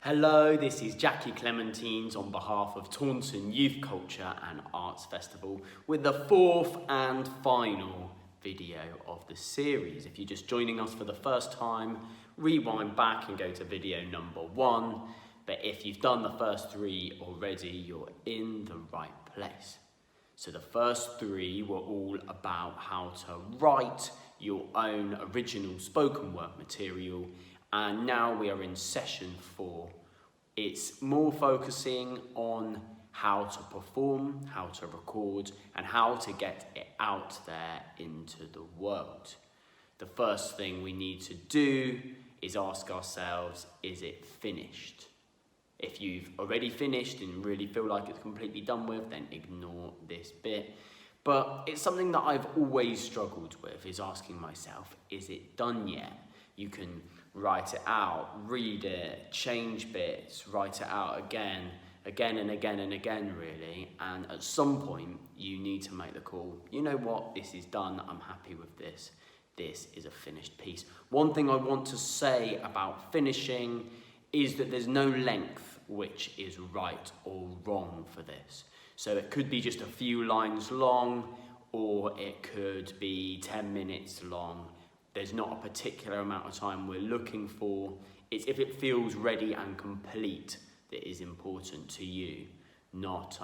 Hello, this is Jackie Clementines on behalf of Taunton Youth Culture and Arts Festival with the fourth and final video of the series. If you're just joining us for the first time, rewind back and go to video number 1. But if you've done the first 3 already, you're in the right place. So the first 3 were all about how to write your own original spoken word material. And now we are in session 4. It's more focusing on how to perform, how to record, and how to get it out there into the world. The first thing we need to do is ask ourselves, is it finished? If you've already finished and really feel like it's completely done with, then ignore this bit. But it's something that I've always struggled with, is asking myself, is it done yet? You can write it out, read it, change bits, write it out again and again really. And at some point, you need to make the call. You know what? This is done. I'm happy with this. This is a finished piece. One thing I want to say about finishing is that there's no length which is right or wrong for this. So it could be just a few lines long, or it could be 10 minutes long. There's not a particular amount of time we're looking for. It's if it feels ready and complete that is important to you, not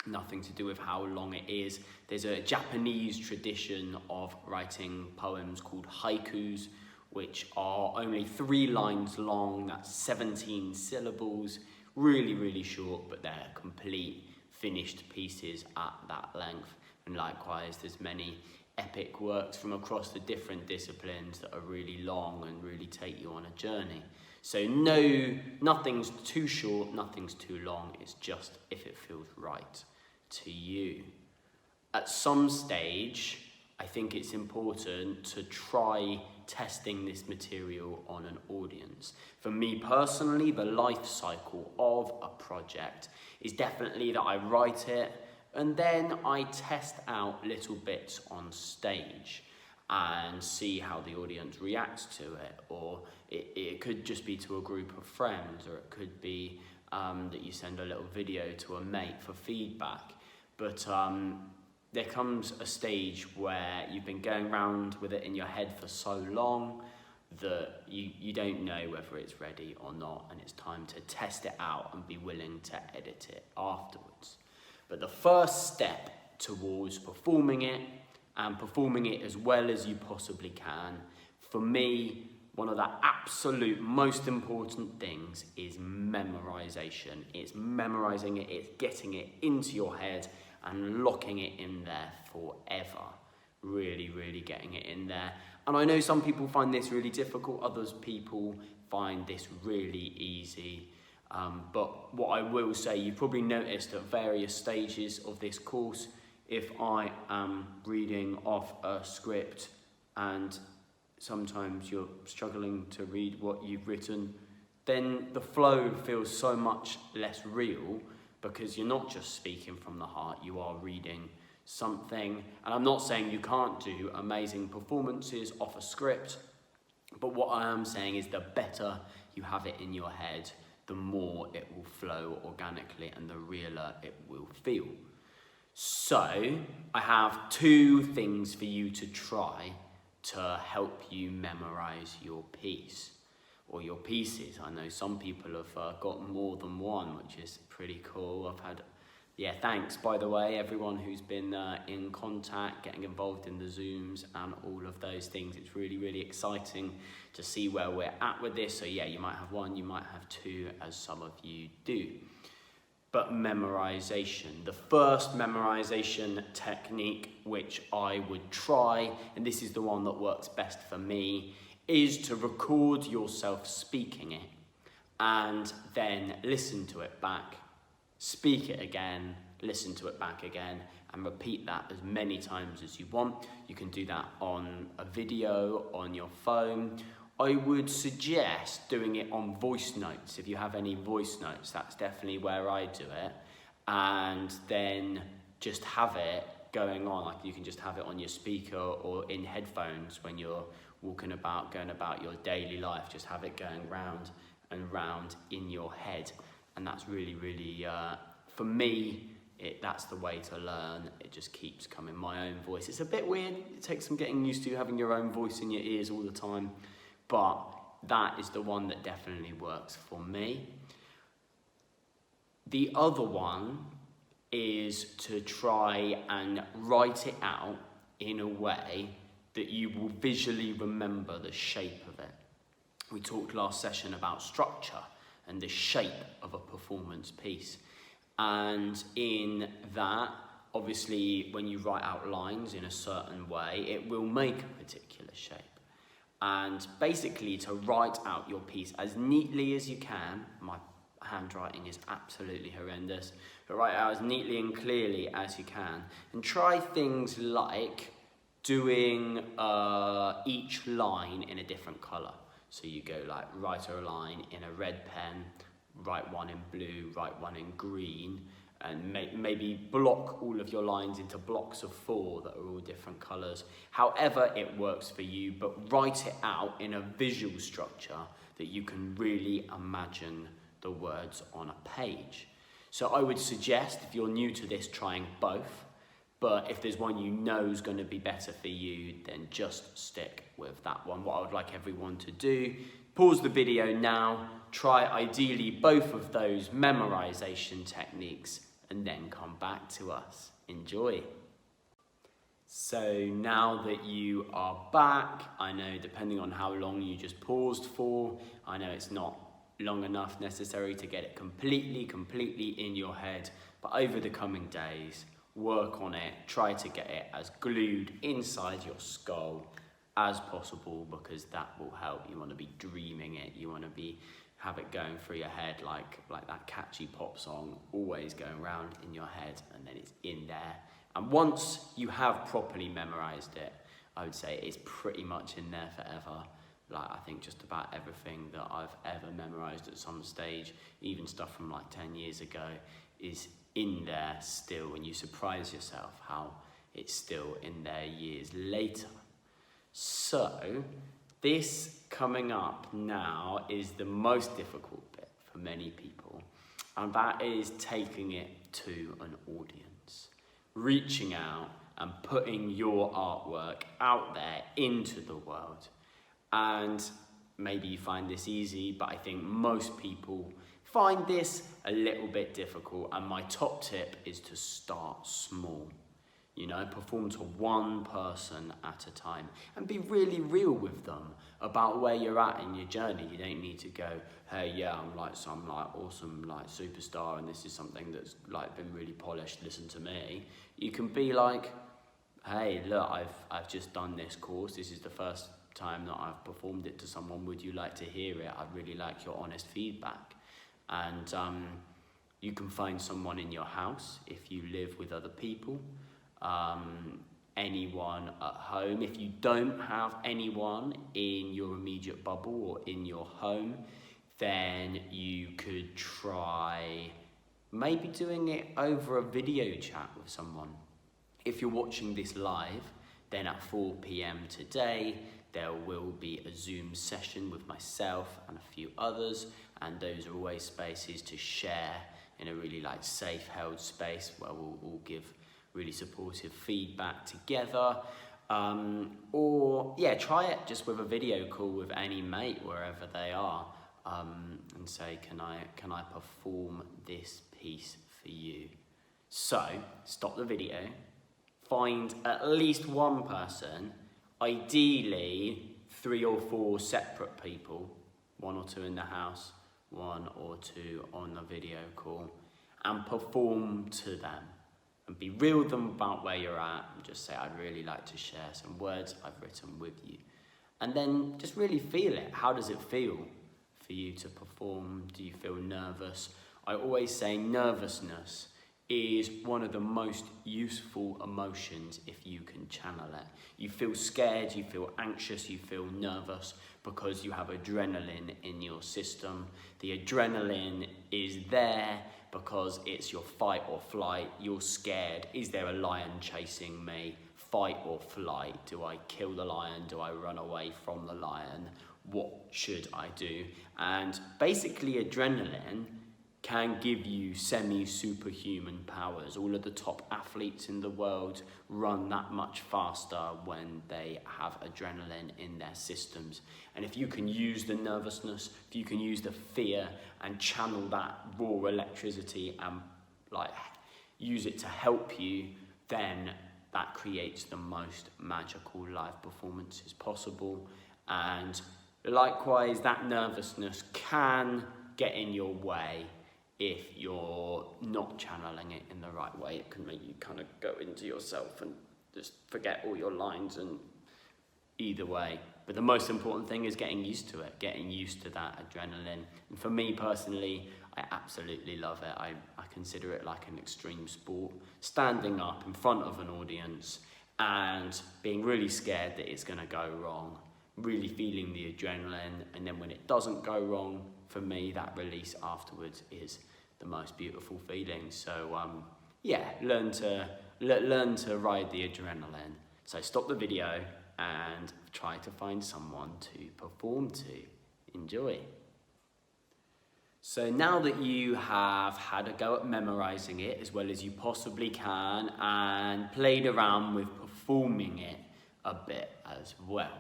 nothing to do with how long it is. There's a Japanese tradition of writing poems called haikus, which are only 3 lines long, that's 17 syllables, really short, but they're complete, finished pieces at that length. And likewise, there's many epic works from across the different disciplines that are really long and really take you on a journey. So nothing's too short, nothing's too long, it's just if it feels right to you. At some stage, I think it's important to try testing this material on an audience. For me personally, the life cycle of a project is definitely that I write it, and then I test out little bits on stage and see how the audience reacts to it. Or it could just be to a group of friends, or it could be that you send a little video to a mate for feedback. But there comes a stage where you've been going around with it in your head for so long that you don't know whether it's ready or not, and it's time to test it out and be willing to edit it afterwards. But the first step towards performing it, and performing it as well as you possibly can, for me, one of the absolute most important things is memorization. It's memorizing it, it's getting it into your head and locking it in there forever. Really getting it in there. And I know some people find this really difficult, others people find this really easy. But what I will say, you've probably noticed at various stages of this course, if I am reading off a script and sometimes you're struggling to read what you've written, then the flow feels so much less real, because you're not just speaking from the heart, you are reading something. And I'm not saying you can't do amazing performances off a script, but what I am saying is the better you have it in your head, the more it will flow organically and the realer it will feel. So I have 2 things for you to try to help you memorize your piece or your pieces. I know some people have got more than one, which is pretty cool. I've had, thanks by the way, everyone who's been in contact, getting involved in the Zooms and all of those things. It's really exciting to see where we're at with this. So you might have 1, you might have 2, as some of you do. But memorization, the first memorization technique which I would try, and this is the one that works best for me, is to record yourself speaking it and then listen to it back, speak it again, listen to it back again, and repeat that as many times as you want. You can do that on a video, on your phone. I would suggest doing it on voice notes. If you have any voice notes, that's definitely where I do it. And then just have it going on. Like you can just have it on your speaker or in headphones when you're walking about, going about your daily life. Just have it going round and round in your head. And that's really, really, for me, that's the way to learn. It just keeps coming, my own voice. It's a bit weird. It takes some getting used to, having your own voice in your ears all the time. But that is the one that definitely works for me. The other one is to try and write it out in a way that you will visually remember the shape of it. We talked last session about structure and the shape of a performance piece. And in that, obviously, when you write out lines in a certain way, it will make a particular shape. And basically, to write out your piece as neatly as you can, my handwriting is absolutely horrendous, but write it out as neatly and clearly as you can. And try things like doing each line in a different colour. So you go like, write a line in a red pen, write one in blue, write one in green, and maybe block all of your lines into blocks of 4 that are all different colours. However it works for you, but write it out in a visual structure that you can really imagine the words on a page. So I would suggest, if you're new to this, trying both. But if there's one you know is going to be better for you, then just stick with that one. What I would like everyone to do, pause the video now, try ideally both of those memorization techniques, and then come back to us. Enjoy. So now that you are back, I know depending on how long you just paused for, I know it's not long enough necessary to get it completely in your head, but over the coming days, work on it, try to get it as glued inside your skull as possible, because that will help. You want to be dreaming it, you want to have it going through your head like that catchy pop song, always going around in your head, and then it's in there. And once you have properly memorized it, I would say it's pretty much in there forever. Like, I think just about everything that I've ever memorized at some stage, even stuff from like 10 years ago, is in there still, and you surprise yourself how it's still in there years later. So this coming up now is the most difficult bit for many people, and that is taking it to an audience, reaching out and putting your artwork out there into the world. And maybe you find this easy, but I think most people find this a little bit difficult, and my top tip is to start small. You know, perform to one person at a time and be really real with them about where you're at in your journey. You don't need to go, hey, yeah, I'm like some like awesome like superstar and this is something that's like been really polished, listen to me. You can be like, hey, look, I've just done this course. This is the first time that I've performed it to someone. Would you like to hear it? I'd really like your honest feedback. And you can find someone in your house if you live with other people. Anyone at home. If you don't have anyone in your immediate bubble or in your home, then you could try maybe doing it over a video chat with someone. If you're watching this live, then at 4 p.m. today, there will be a Zoom session with myself and a few others, and those are always spaces to share in a really like safe held space where we'll all give really supportive feedback together. Or yeah, try it just with a video call with any mate wherever they are, and say, can I perform this piece for you? So stop the video, find at least one person, ideally 3 or 4 separate people, 1 or 2 in the house, 1 or 2 on the video call, and perform to them. And be real with them about where you're at, and just say, I'd really like to share some words I've written with you. And then just really feel it. How does it feel for you to perform? Do you feel nervous? I always say nervousness is one of the most useful emotions if you can channel it. You feel scared, you feel anxious, you feel nervous because you have adrenaline in your system. The adrenaline is there because it's your fight or flight. You're scared. Is there a lion chasing me? Fight or flight. Do I kill the lion? Do I run away from the lion? what should I do? And basically adrenaline can give you semi-superhuman powers. All of the top athletes in the world run that much faster when they have adrenaline in their systems. And if you can use the nervousness, if you can use the fear and channel that raw electricity and use it to help you, then that creates the most magical live performances possible. And likewise, that nervousness can get in your way if you're not channeling it in the right way. It can make you kind of go into yourself and just forget all your lines, and either way. But the most important thing is getting used to it, getting used to that adrenaline. And for me personally, I absolutely love it. I consider it like an extreme sport. Standing up in front of an audience and being really scared that it's going to go wrong, really feeling the adrenaline, and then when it doesn't go wrong, for me, that release afterwards is the most beautiful feeling. So learn to ride the adrenaline. So stop the video and try to find someone to perform to. Enjoy. So now that you have had a go at memorizing it as well as you possibly can and played around with performing it a bit as well,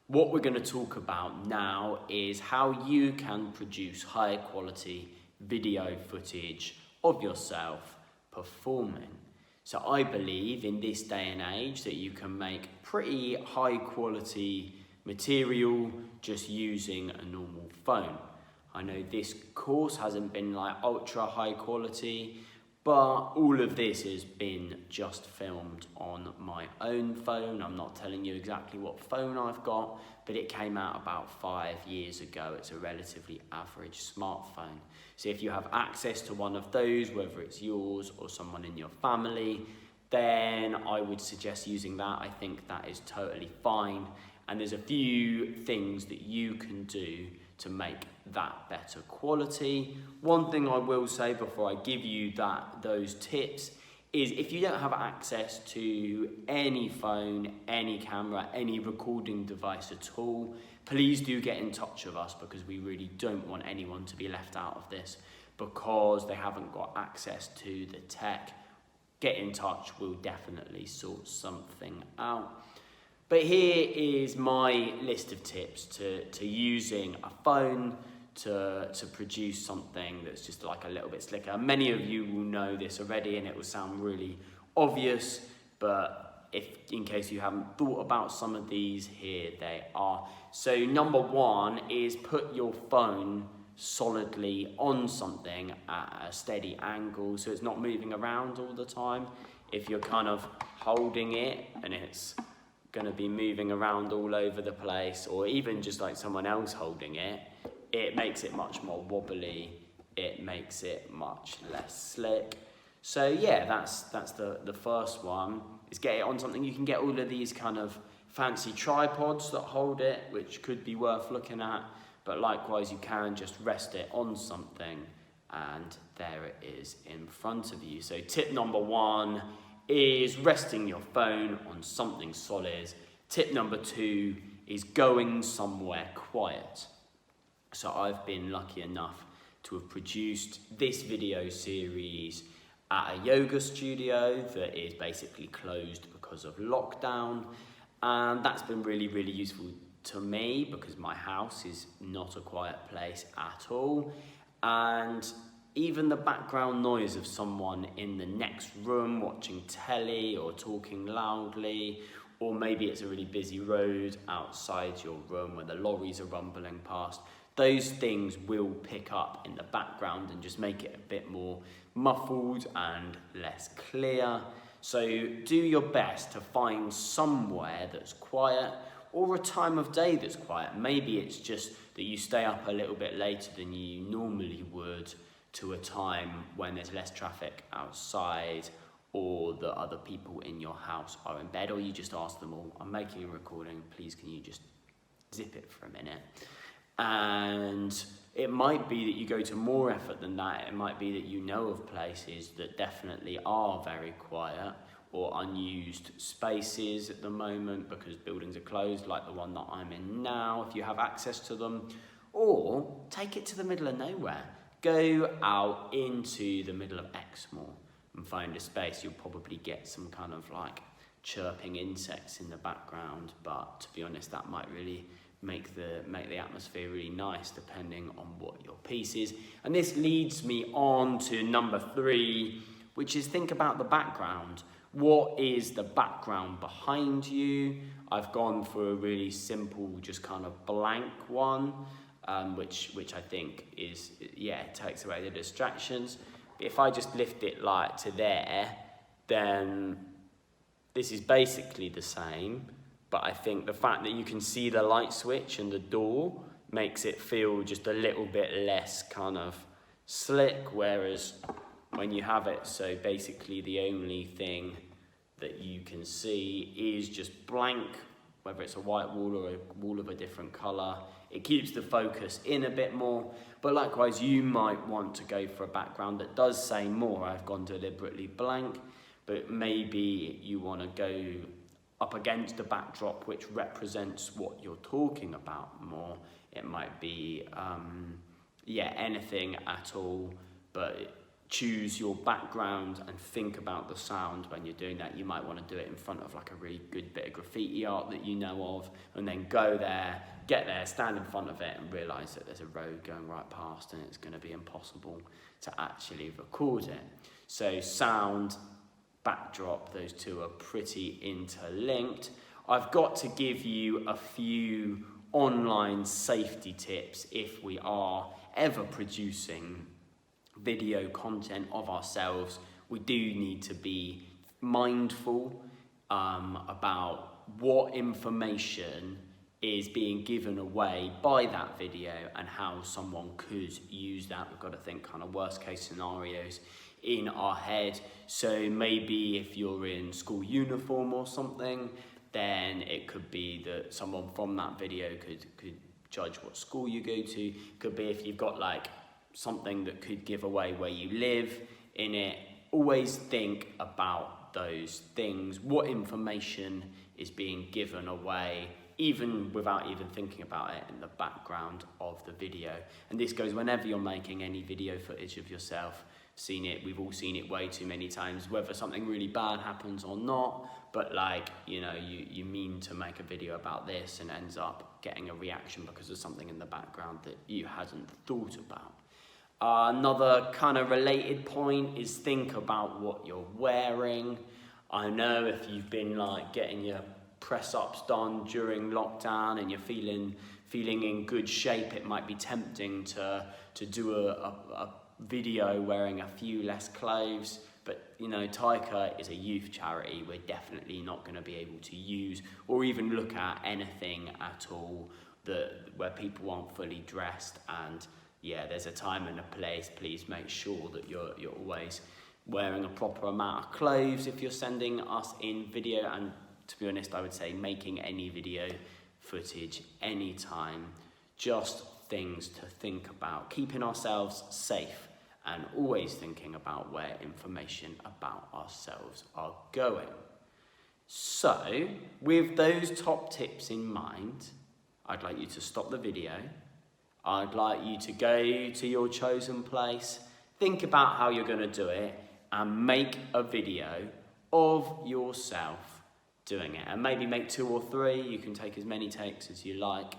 what we're going to talk about now is how you can produce high quality video footage of yourself performing. So I believe in this day and age that you can make pretty high quality material just using a normal phone. I know this course hasn't been ultra high quality, but all of this has been just filmed on my own phone. I'm not telling you exactly what phone I've got, but it came out about 5 years ago. It's a relatively average smartphone. So if you have access to one of those, whether it's yours or someone in your family, then I would suggest using that. I think that is totally fine. And there's a few things that you can do to make that better quality. One thing I will say before I give you those tips is if you don't have access to any phone, any camera, any recording device at all, please do get in touch with us, because we really don't want anyone to be left out of this because they haven't got access to the tech. Get in touch, we'll definitely sort something out. But here is my list of tips to using a phone to produce something that's just a little bit slicker. Many of you will know this already and it will sound really obvious, but in case you haven't thought about some of these, here they are. So number one is put your phone solidly on something at a steady angle so it's not moving around all the time. If you're kind of holding it and it's going to be moving around all over the place, or even just someone else holding it, it makes it much more wobbly, it makes it much less slick. So yeah, that's the first one, is get it on something. You can get all of these kind of fancy tripods that hold it, which could be worth looking at, but likewise you can just rest it on something and there it is in front of you. So tip number one is resting your phone on something solid. Tip number two is going somewhere quiet. So I've been lucky enough to have produced this video series at a yoga studio that is basically closed because of lockdown, and that's been really, really useful to me because my house is not a quiet place at all, and even the background noise of someone in the next room watching telly or talking loudly, or maybe it's a really busy road outside your room where the lorries are rumbling past, those things will pick up in the background and just make it a bit more muffled and less clear. So do your best to find somewhere that's quiet, or a time of day that's quiet. Maybe it's just that you stay up a little bit later than you normally would, to a time when there's less traffic outside, or the other people in your house are in bed, or you just ask them all, I'm making a recording, please can you just zip it for a minute? And it might be that you go to more effort than that. It might be that you know of places that definitely are very quiet, or unused spaces at the moment because buildings are closed, like the one that I'm in now, if you have access to them. Or take it to the middle of nowhere. Go out into the middle of Exmoor and find a space. You'll probably get some kind of like chirping insects in the background, but to be honest, that might really make the atmosphere really nice depending on what your piece is. And this leads me on to number 3, which is think about the background. What is the background behind you? I've gone for a really simple, just kind of blank one, which I think is, it takes away the distractions. But if I just lift it like to there, then this is basically the same, but I think the fact that you can see the light switch and the door makes it feel just a little bit less kind of slick, whereas when you have it, so basically the only thing that you can see is just blank, whether it's a white wall or a wall of a different colour. It keeps the focus in a bit more, but likewise you might want to go for a background that does say more. I've gone deliberately blank, but maybe you want to go up against a backdrop which represents what you're talking about more. It might be, anything at all, but choose your background and think about the sound when you're doing that. You might want to do it in front of like a really good bit of graffiti art that you know of, and then go there, get there, stand in front of it and realise that there's a road going right past and it's going to be impossible to actually record it. So sound, backdrop, those two are pretty interlinked. I've got to give you a few online safety tips if we are ever producing video content of ourselves. We do need to be mindful about what information is being given away by that video and how someone could use that. We've got to think kind of worst case scenarios in our head. So maybe if you're in school uniform or something, then it could be that someone from that video could judge what school you go to. Could be if you've got like something that could give away where you live in it. Always think about those things. What information is being given away, even without even thinking about it, in the background of the video. And this goes whenever you're making any video footage of yourself. We've all seen it way too many times, whether something really bad happens or not, but like, you mean to make a video about this and ends up getting a reaction because of something in the background that you hadn't thought about. Another kind of related point is think about what you're wearing. I know if you've been like getting your press-ups done during lockdown and you're feeling in good shape, it might be tempting to do a video wearing a few less clothes, but Taika is a youth charity. We're definitely not going to be able to use or even look at anything at all where people aren't fully dressed. And there's a time and a place. Please make sure that you're always wearing a proper amount of clothes if you're sending us in video. And to be honest, I would say making any video footage anytime, just things to think about, keeping ourselves safe and always thinking about where information about ourselves are going. So, with those top tips in mind, I'd like you to stop the video. I'd like you to go to your chosen place, think about how you're going to do it, and make a video of yourself doing it. And maybe make 2 or 3, you can take as many takes as you like,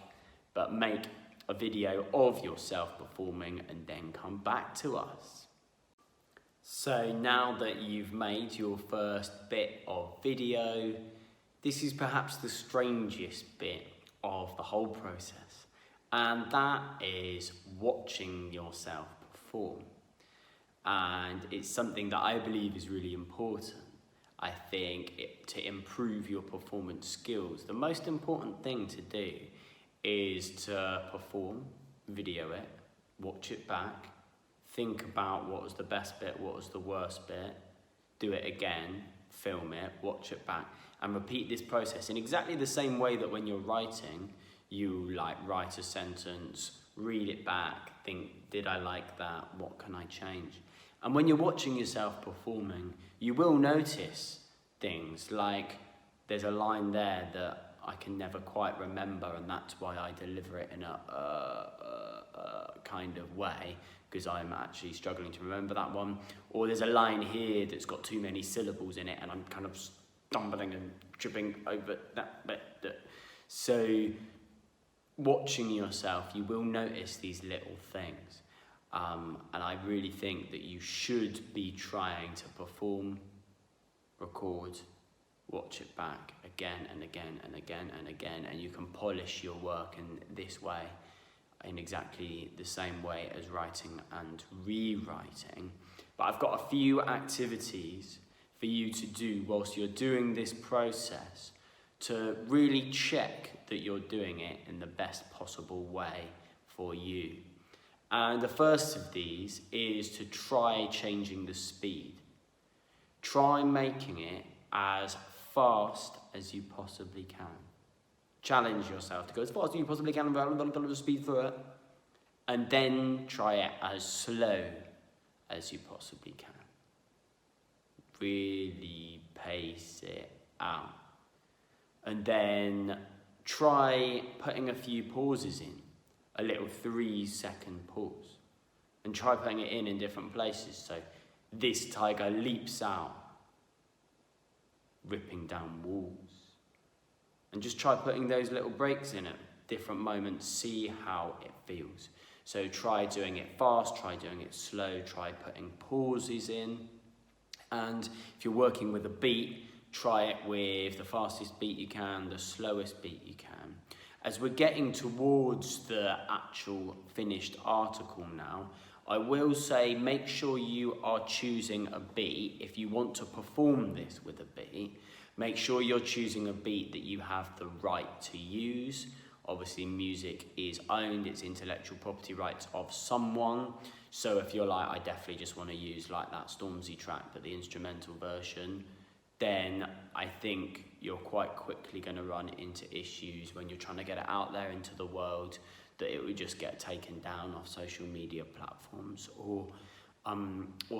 but make a video of yourself performing and then come back to us. So now that you've made your first bit of video, this is perhaps the strangest bit of the whole process, and that is watching yourself perform. And it's something that I believe is really important. I think to improve your performance skills, the most important thing to do is to perform, video it, watch it back, think about what was the best bit, what was the worst bit, do it again, film it, watch it back, and repeat this process in exactly the same way that when you're writing, you write a sentence, read it back, think, did I like that? What can I change? And when you're watching yourself performing, you will notice things. Like, there's a line there that I can never quite remember, and that's why I deliver it in a kind of way, because I'm actually struggling to remember that one. Or there's a line here that's got too many syllables in it, and I'm kind of stumbling and tripping over that bit. So, watching yourself, you will notice these little things. And I really think that you should be trying to perform, record, watch it back again and again and again and again, and you can polish your work in this way, in exactly the same way as writing and rewriting. But I've got a few activities for you to do whilst you're doing this process to really check that you're doing it in the best possible way for you. And the first of these is to try changing the speed. Try making it as fast as you possibly can. Challenge yourself to go as fast as you possibly can and speed through it. And then try it as slow as you possibly can. Really pace it out. And then try putting a few pauses in. A little 3-second pause. And try putting it in different places. So, this tiger leaps out, ripping down walls. And just try putting those little breaks in at different moments, see how it feels. So try doing it fast, try doing it slow, try putting pauses in. And if you're working with a beat, try it with the fastest beat you can, the slowest beat you can. As we're getting towards the actual finished article now, I will say make sure you are choosing a beat. If you want to perform this with a beat, make sure you're choosing a beat that you have the right to use. Obviously, music is owned, it's intellectual property rights of someone. So if you're like, I definitely just want to use like that Stormzy track, but the instrumental version, then I think you're quite quickly going to run into issues when you're trying to get it out there into the world, that it would just get taken down off social media platforms or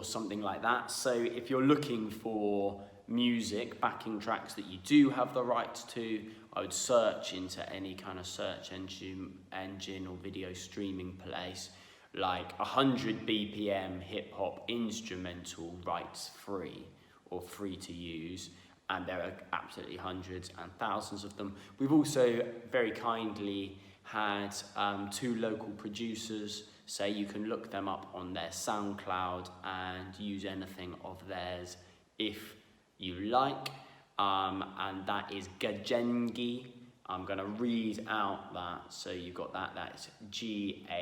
something like that. So if you're looking for music, backing tracks that you do have the rights to, I would search into any kind of search engine or video streaming place, like 100 BPM hip hop instrumental rights free or free to use, and there are absolutely hundreds and thousands of them. We've also very kindly had 2 local producers say you can look them up on their SoundCloud and use anything of theirs if you like, and that is Gajengi. I'm going to read out that, so you've got that. That's Gajengi.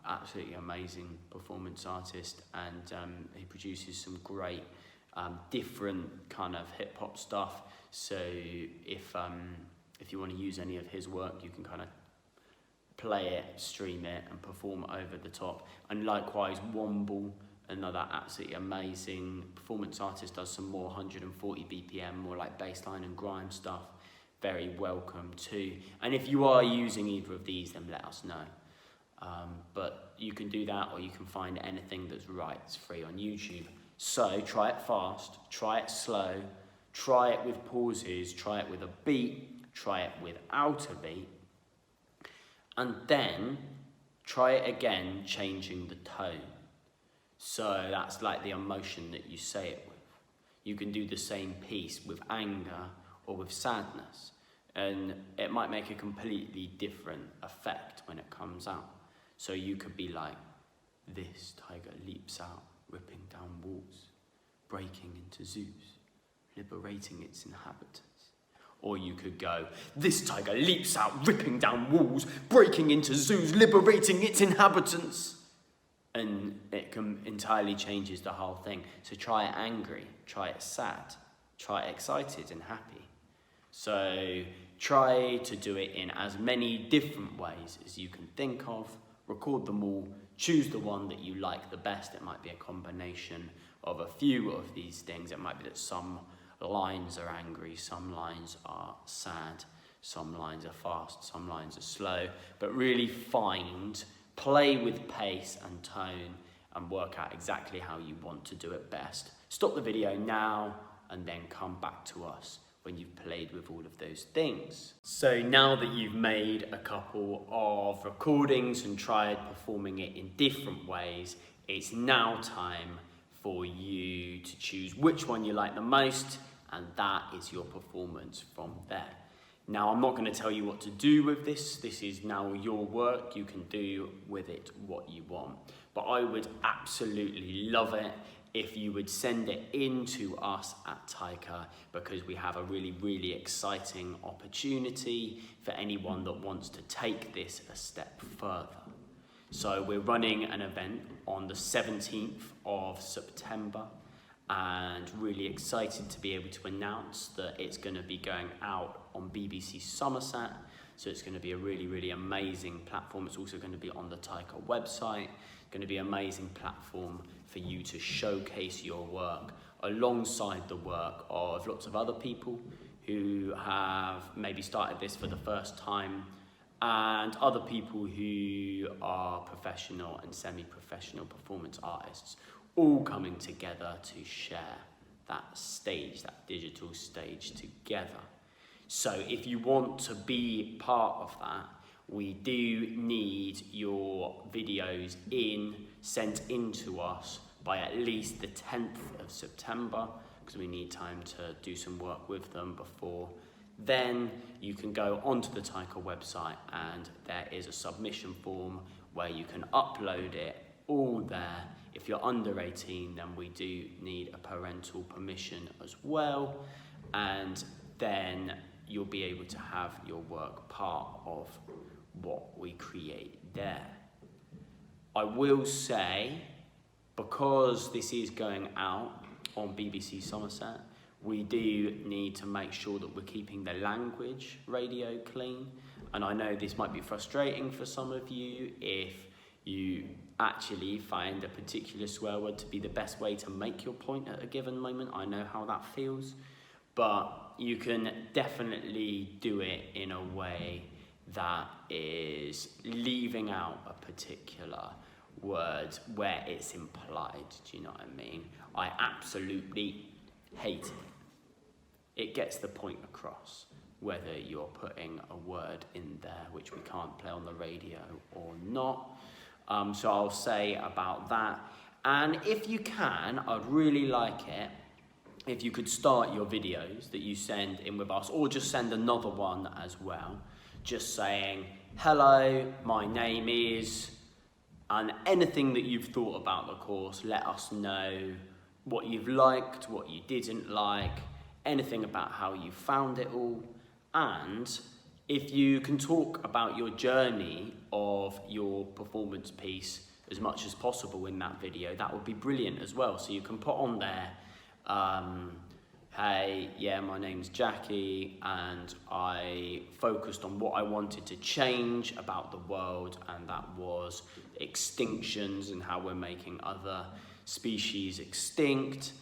Absolutely amazing performance artist, and he produces some great different kind of hip hop stuff. So if you want to use any of his work, you can kind of play it, stream it, and perform over the top. And likewise, Womble, another absolutely amazing performance artist, does some more 140 BPM, more like bassline and grime stuff. Very welcome too. And if you are using either of these, then let us know. But you can do that, or you can find anything that's rights free on YouTube. So try it fast, try it slow, try it with pauses, try it with a beat, try it without a beat, and then try it again, changing the tone. So that's like the emotion that you say it with. You can do the same piece with anger or with sadness, and it might make a completely different effect when it comes out. So you could be like, this tiger leaps out, ripping down walls, breaking into zoos, liberating its inhabitants. Or you could go, this tiger leaps out, ripping down walls, breaking into zoos, liberating its inhabitants. And it entirely changes the whole thing. So try it angry, try it sad, try it excited and happy. So try to do it in as many different ways as you can think of. Record them all, choose the one that you like the best. It might be a combination of a few of these things. It might be that some lines are angry, some lines are sad, some lines are fast, some lines are slow. But really play with pace and tone, and work out exactly how you want to do it best. Stop the video now and then come back to us when you've played with all of those things. So now that you've made a couple of recordings and tried performing it in different ways, it's now time for you to choose which one you like the most, and that is your performance from there. Now, I'm not going to tell you what to do with this. This is now your work. You can do with it what you want. But I would absolutely love it if you would send it in to us at Taika, because we have a really, really exciting opportunity for anyone that wants to take this a step further. So we're running an event on the 17th of September, and really excited to be able to announce that it's going to be going out on BBC Somerset. So it's going to be a really, really amazing platform. It's also going to be on the Taika website. Going to be an amazing platform for you to showcase your work alongside the work of lots of other people who have maybe started this for the first time, and other people who are professional and semi-professional performance artists, all coming together to share that stage, that digital stage together. So if you want to be part of that, we do need your videos sent in to us by at least the 10th of September, because we need time to do some work with them before then. You can go onto the Taika website and there is a submission form where you can upload it all there. If you're under 18, then we do need a parental permission as well, and then you'll be able to have your work part of what we create there. I will say, because this is going out on BBC Somerset, we do need to make sure that we're keeping the language radio clean. And I know this might be frustrating for some of you if you actually find a particular swear word to be the best way to make your point at a given moment. I know how that feels, but you can definitely do it in a way that is leaving out a particular word where it's implied. Do you know what I mean? I absolutely hate it. It gets the point across, whether you're putting a word in there which we can't play on the radio or not. So I'll say about that. And if you can, I'd really like it if you could start your videos that you send in with us, or just send another one as well, just saying, hello, my name is, and anything that you've thought about the course. Let us know what you've liked, what you didn't like, anything about how you found it all. And if you can talk about your journey of your performance piece as much as possible in that video, that would be brilliant as well. So you can put on there, hey, yeah, my name's Jackie, and I focused on what I wanted to change about the world, and that was extinctions and how we're making other species extinct.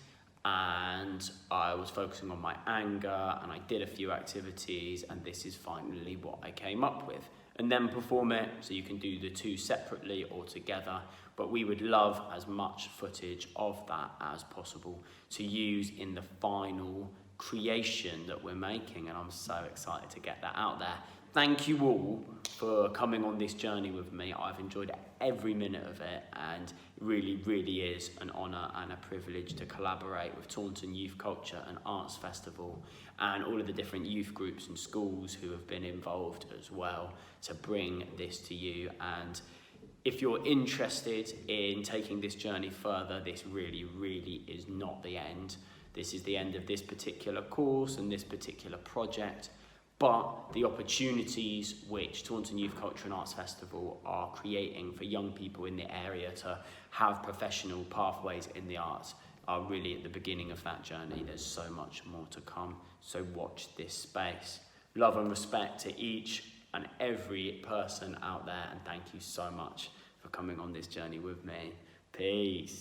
And I was focusing on my anger, and I did a few activities, and this is finally what I came up with. And then perform it, so you can do the two separately or together, but we would love as much footage of that as possible to use in the final creation that we're making, and I'm so excited to get that out there. Thank you all for coming on this journey with me. I've enjoyed every minute of it, and it really, really is an honour and a privilege to collaborate with Taunton Youth Culture and Arts Festival and all of the different youth groups and schools who have been involved as well to bring this to you. And if you're interested in taking this journey further, this really, really is not the end. This is the end of this particular course and this particular project. But the opportunities which Taunton Youth Culture and Arts Festival are creating for young people in the area to have professional pathways in the arts are really at the beginning of that journey. There's so much more to come, so watch this space. Love and respect to each and every person out there, and thank you so much for coming on this journey with me. Peace.